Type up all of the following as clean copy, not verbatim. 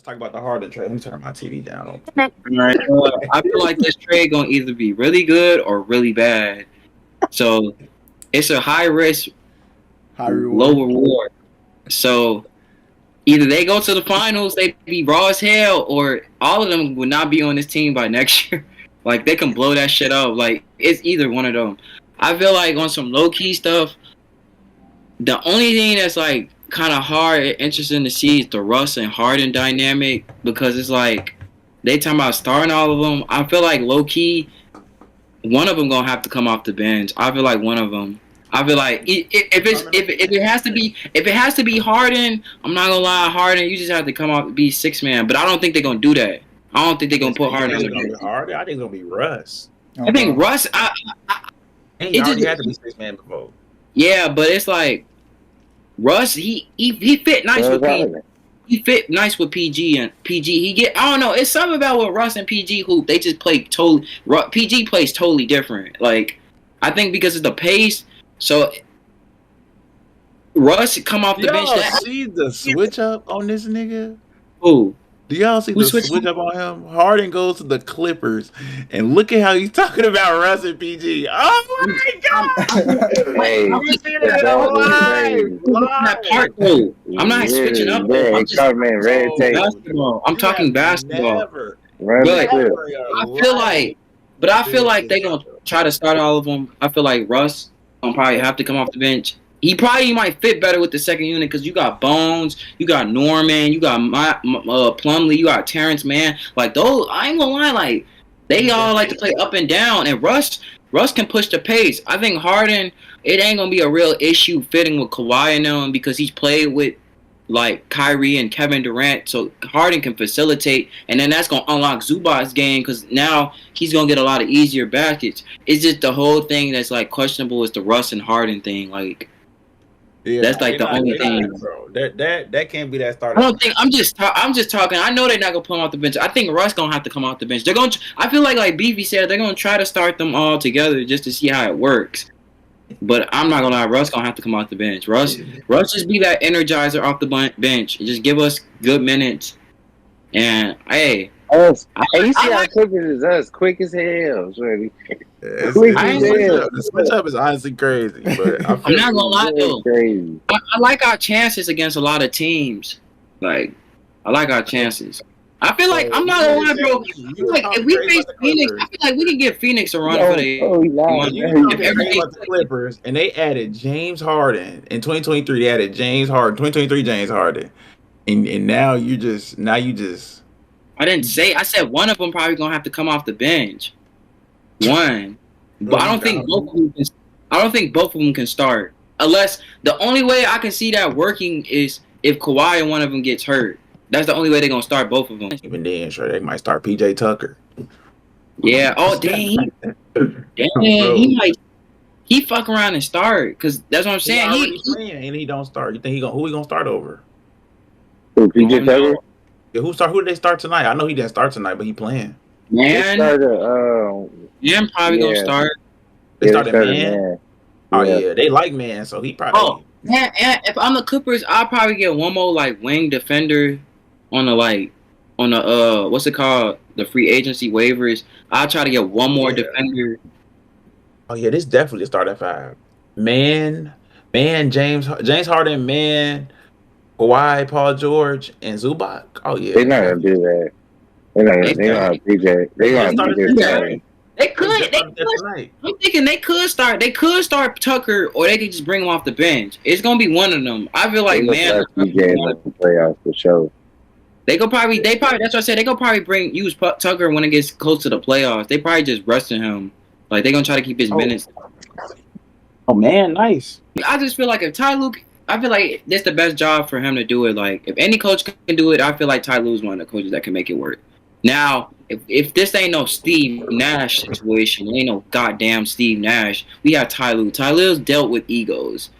Let's talk about the Harden trade. Let me turn my TV down. All right. I feel like this trade gonna either be really good or really bad. So it's a high risk, High reward. low reward. So either they go to the finals, they be raw as hell, or all of them would not be on this team by next year. Like they can blow that shit up. Like it's either one of them. I feel like on some low key stuff, the only thing that's like kind of hard and interesting to see is the Russ and Harden dynamic, because it's like they talking about starting all of them. I feel like low key, one of them gonna have to come off the bench. I feel like one of them. I feel like if it has to be Harden, I'm not gonna lie, Harden, you just have to come off be 6-man. But I don't think they're gonna do that. I don't think they're gonna put Harden on the bench. Harden, I think it's gonna be Russ. I think Russ. And he already had to be 6-man before. Yeah, but it's like Russ. He fit nice with PG. He fit nice with PG and PG. I don't know. It's something about with Russ and PG hoop. They just play totally. PG plays totally different. Like I think because of the pace. So Russ come off the bench. Y'all see the switch up on this nigga? Who? Do y'all see the switch up on him? Harden goes to the Clippers, and look at how he's talking about Russ and PG. Oh my god! Hey, I'm not switching up. I'm just basketball. I'm talking basketball. But I feel like they're gonna try to start all of them. I feel like Russ gonna probably have to come off the bench. He might fit better with the second unit because you got Bones, you got Norman, you got Plumlee, you got Terrence Mann. Like those, I ain't gonna lie, like they all like to play up and down. And Russ can push the pace. I think Harden, it ain't gonna be a real issue fitting with Kawhi and them because he's played with like Kyrie and Kevin Durant, so Harden can facilitate, and then that's gonna unlock Zubac's game because now he's gonna get a lot of easier baskets. It's just the whole thing that's like questionable is the Russ and Harden thing. Like, yeah, that's like the only thing. Bro. That can't be that starter. I don't think I'm just talking. I know they're not gonna put him off the bench. I think Russ gonna have to come off the bench. They're gonna. I feel like Beefy said they're gonna try to start them all together just to see how it works. But I'm not gonna lie, Russ gonna have to come off the bench. Russ just be that energizer off the bench and just give us good minutes. And hey, you see how Clippers is us quick as hell, Shorty. The switch up is honestly crazy. But I'm not gonna lie though. I like our chances against a lot of teams. Like I like our chances. I feel like I'm not gonna lie, bro. I feel like if we face Phoenix, I feel like we can give Phoenix a run for the. If everything about the Clippers and they added James Harden in 2023, they added James Harden. 2023 James Harden, and now you just. I didn't say. I said one of them probably gonna have to come off the bench. One, but I don't think both of them. I don't think both of them can start unless the only way I can see that working is if Kawhi and one of them gets hurt. That's the only way they're gonna start both of them. Even then, sure they might start PJ Tucker. Yeah. Oh dang. He fuck around and start because that's what I'm saying. He don't start. You think who he gonna start over? PJ Tucker. Yeah, who did they start tonight? I know he didn't start tonight, but he playing. Man probably gonna start. They started Man. Oh yeah, they like Man, so he probably. Oh man, if I'm the Clippers, I'll probably get one more like wing defender on the what's it called? The free agency waivers. I'll try to get one more defender. Oh yeah, this definitely start at 5. Man, James Harden, Man, Kawhi, Paul George, and Zubac. Oh yeah, they're not gonna do that. They're not gonna PJ. They're gonna PJ. They could. I'm thinking they could start. They could start Tucker, or they could just bring him off the bench. It's gonna be one of them. I feel like Man. PJ in the playoffs for sure. They probably. That's what I said. They could probably use Tucker when it gets close to the playoffs. They probably just resting him. Like they're gonna try to keep his minutes. Oh man, nice. I just feel like if Ty Lue, I feel like that's the best job for him to do it. Like if any coach can do it, I feel like Ty Lue is one of the coaches that can make it work. Now, if this ain't no Steve Nash situation, ain't no goddamn Steve Nash. We have Ty Lue. Ty Lue's dealt with egos.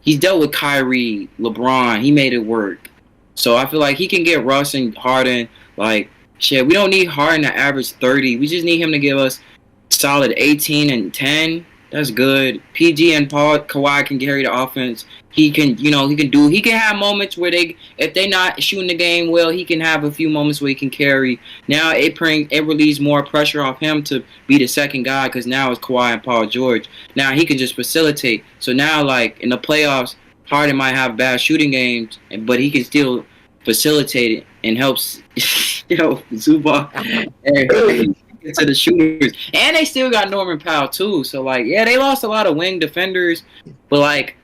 He's dealt with Kyrie, LeBron. He made it work. So I feel like he can get Russ and Harden. Like, shit, we don't need Harden to average 30. We just need him to give us solid 18 and 10 That's good. PG and Kawhi can carry the offense. He can have moments where if they not shooting the game well, he can have a few moments where he can carry. Now it relieves more pressure off him to be the second guy because now it's Kawhi and Paul George. Now he can just facilitate. So now like in the playoffs, Harden might have bad shooting games, but he can still facilitate it and helps Zubac and to the shooters. And they still got Norman Powell too. So like, yeah, they lost a lot of wing defenders, but like,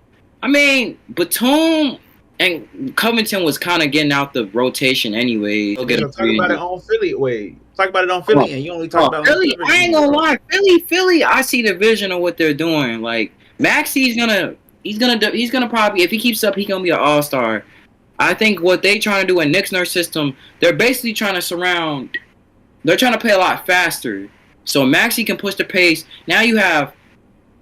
I mean, Batum and Covington was kind of getting out the rotation anyway. Talk about it on Philly. Wait, talk about it on Philly, and you only talk about Philly. I ain't gonna lie, Philly. I see the vision of what they're doing. Like Maxi's he's gonna probably, if he keeps up, he's gonna be an all-star. I think what they trying to do in Nick Nurse system, they're basically trying to they're trying to play a lot faster. So Maxey can push the pace. Now you have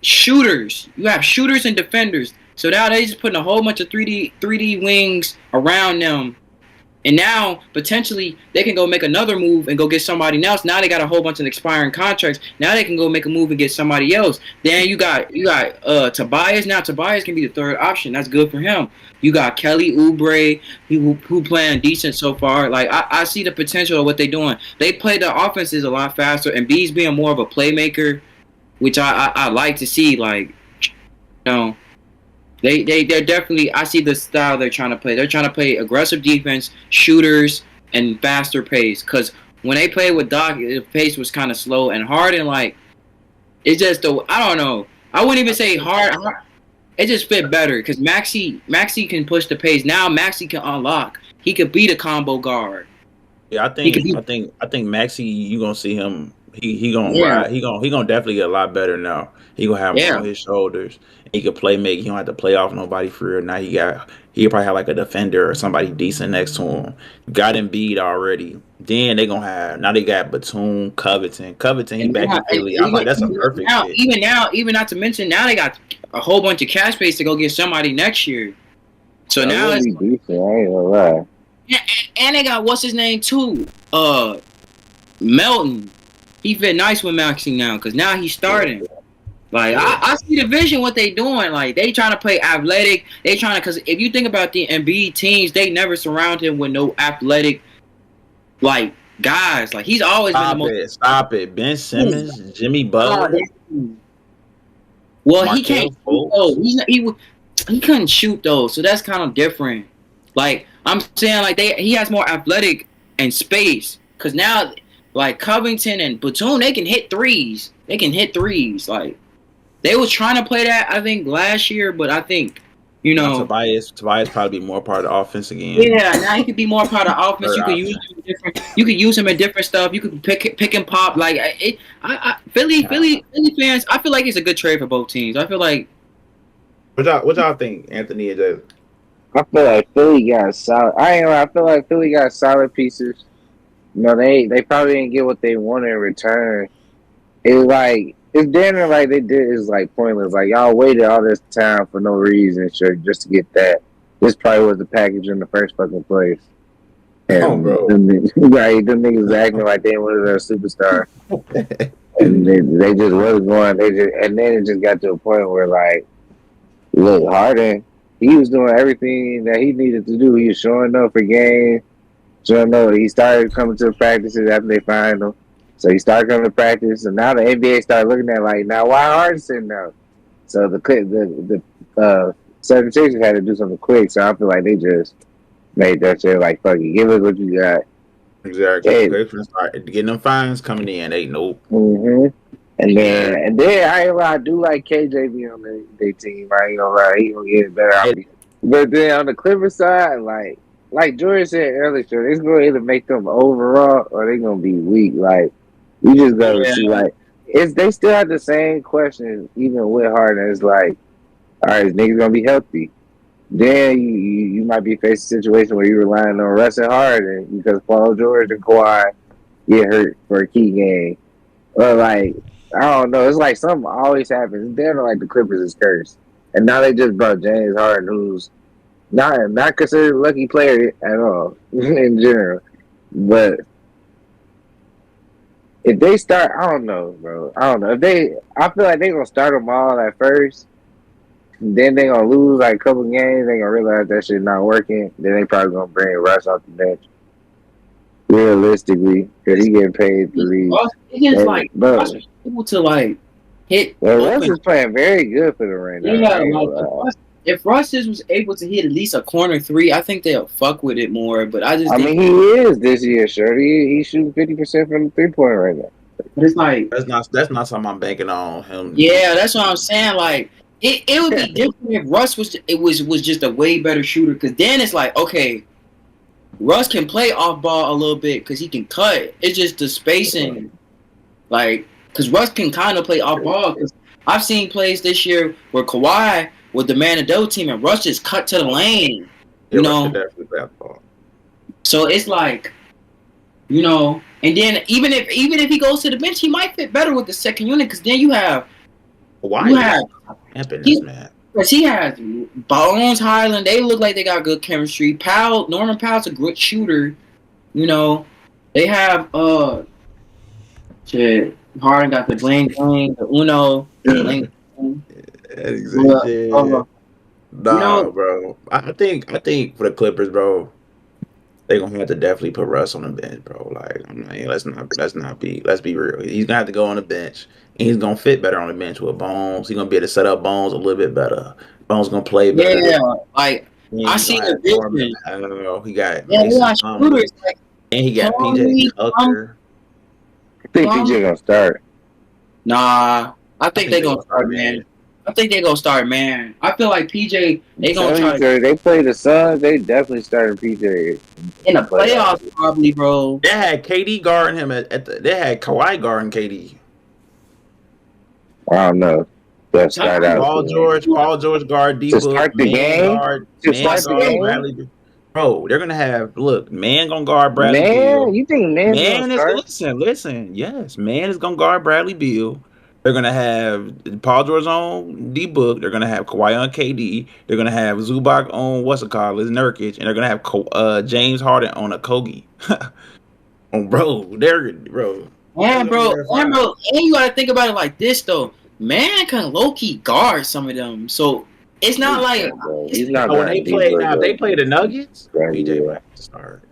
shooters. You have shooters and defenders. So now they just putting a whole bunch of 3D wings around them. And now potentially they can go make another move and go get somebody else. Now they got a whole bunch of expiring contracts. Now they can go make a move and get somebody else. Then you got Tobias. Now Tobias can be the third option. That's good for him. You got Kelly Oubre, who playing decent so far. Like I see the potential of what they're doing. They play the offenses a lot faster, and B's being more of a playmaker, which I like to see. Like, they're definitely. I see the style they're trying to play. They're trying to play aggressive defense, shooters, and faster pace. Because when they played with Doc, the pace was kind of slow, and Harden, like, it's just I don't know. I wouldn't even say hard. It just fit better because Maxey can push the pace. Now Maxey can unlock. He could be the combo guard. Yeah, I think Maxey, you gonna see him. He gonna ride. He gonna definitely get a lot better now. He gonna have more on his shoulders. He can play make. He don't have to play off nobody for real. Now he probably have like a defender or somebody decent next to him. Got Embiid already. Then they got Batum, Covington. He back in Philly. I'm like, that's a perfect fit. Even not to mention now they got a whole bunch of cash space to go get somebody next year. So now it's decent, I ain't gonna lie. And they got what's his name too? Melton. He fit nice with Maxey now because now he's starting. Like I see the vision what they doing. Like they trying to play athletic. They trying to, because if you think about the Embiid teams, they never surround him with no athletic like guys. Like he's always been the most. Stop it. Ben Simmons, Jimmy Butler. Well, he can't shoot though. He couldn't shoot though, so that's kind of different. Like I'm saying, like he has more athletic and space. Cause now, like Covington and Batum, they can hit threes. Like they was trying to play that, I think, last year, but I think Tobias probably be more part of the offense again. Yeah, now he could be more part of the offense. You could use him in different stuff. You could pick and pop. Like Philly fans, I feel like it's a good trade for both teams. I feel like. What y'all think, Anthony? I feel like Philly got solid. I feel like Philly got solid pieces. They probably didn't get what they wanted in return. It's damn like they did is like pointless. Like y'all waited all this time for no reason, sure, just to get that. This probably was the package in the first fucking place. And bro. Them niggas acting like they wanted a superstar, and they just wasn't going. And then it just got to a point where like, look, Harden, he was doing everything that he needed to do. He was showing up for games. Showing up. He started coming to the practices after they find him. So he started coming to practice, and now the NBA started looking at like, now why Harden sitting out? So the 76ers had to do something quick. So I feel like they just made that shit like, fuck it, give us what you got. Exactly. Getting them fines coming in, ain't nope. Mm-hmm. And then I ain't gonna lie, I do like KJ be on their team. I ain't gonna lie, he gonna get better out. But then on the Clippers side, like Jordan said earlier, it's gonna either make them overall or they gonna be weak. Like you just gotta see, like they still have the same question even with Harden. It's like, all right, niggas gonna be healthy. Then you might be facing a situation where you're relying on Russ and Harden because Paul George and Kawhi get hurt for a key game. Or like, I don't know. It's like something always happens. They're like the Clippers is cursed. And now they just brought James Harden, who's not considered a lucky player at all in general. But if they start, I don't know, bro. I don't know. I feel like they're gonna start them all at first. Then they're gonna lose like a couple games. They're gonna realize that shit not working. Then they probably gonna bring Russ off the bench. Realistically, because he getting paid to leave. It is like Russ is able to like hit. Well, Russ is playing very good for them right now. Yeah, if Russ was able to hit at least a corner three, I think they'll fuck with it more. But I mean, he is this year, sure. He's shooting 50% from the 3-point right now. But it's like that's not something I'm banking on him. Yeah, that's what I'm saying. Like it would be different if Russ was just a way better shooter. Because then it's like, okay, Russ can play off ball a little bit because he can cut. It's just the spacing, like because Russ can kind of play off ball. Because I've seen plays this year where Kawhi with the man and dough team and Russ just cut to the lane. You know, so it's like, you know, and then even if he goes to the bench, he might fit better with the second unit because then you have man. Because he has Bones, Highland. They look like they got good chemistry. Norman Powell's a good shooter. You know, they have Harden got the bling bling, the Uno, the bling. Bro. I think for the Clippers, bro, they're gonna have to definitely put Russ on the bench, bro. Like, I mean, let's be real. He's gonna have to go on the bench, and he's gonna fit better on the bench with Bones. He's gonna be able to set up Bones a little bit better. Bones gonna play better. Yeah, like I see the vision. I don't know. He got shooters, like, and he got PJ Tucker. I think PJ gonna start. Nah, I think they're gonna start, man. I think they're gonna start, man. I feel like PJ, they gonna try to... They play the Suns, they definitely started PJ. In the playoffs, probably, bro. They had KD guarding him they had Kawhi guarding KD. I don't know. Let's start out. Paul George guard D-Book. To start the game? Bradley. Bro, they're gonna have Man gonna guard Bradley Beal. You think Man is listen, yes. Man is gonna guard Bradley Beal. They're gonna have Paul George on D-Book. They're gonna have Kawhi on KD. They're gonna have Zubac on Nurkic, and they're gonna have James Harden on a Kogi. bro. And you gotta think about it like this though. Man can low key guard some of them, so it's not like he's not. When they play the Nuggets, PJ will have to start.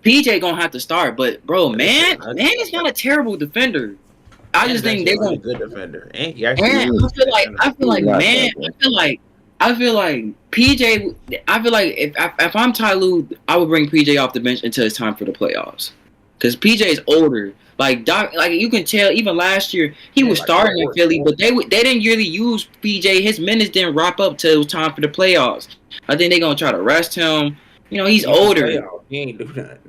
PJ gonna have to start, but bro, man is not a terrible defender. I just think they're a good defender. And he I feel like PJ. I feel like if I'm Ty Lue, I would bring PJ off the bench until it's time for the playoffs, because PJ is older. Like you can tell, even last year he was starting in Philly, but they didn't really use PJ. His minutes didn't wrap up till it was time for the playoffs. I think they're gonna try to rest him. You know, he's older. He ain't do that.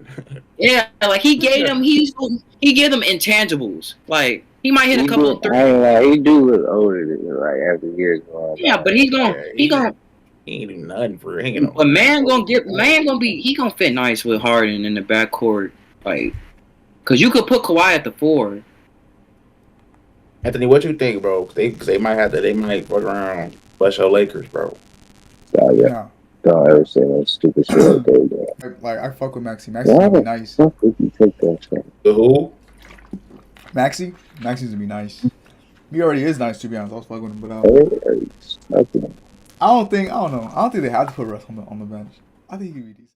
Yeah, like he gave them intangibles. Like he might hit a couple of threes. He do look older than like after years going. Yeah, but he ain't do nothing for him. But man gonna fit nice with Harden in the backcourt, like. Cause you could put Kawhi at the 4. Anthony, what you think, bro? They might fuck around, bust your Lakers, bro. Yeah. Don't ever say that stupid shit like that. Like I fuck with Maxi. Maxi's gonna be nice. Fuck would you take that shit? The who? Maxi's gonna be nice. He already is nice, to be honest. I was fucking with him, but I don't know. I don't think they have to put Russ on the bench. I think he would be decent.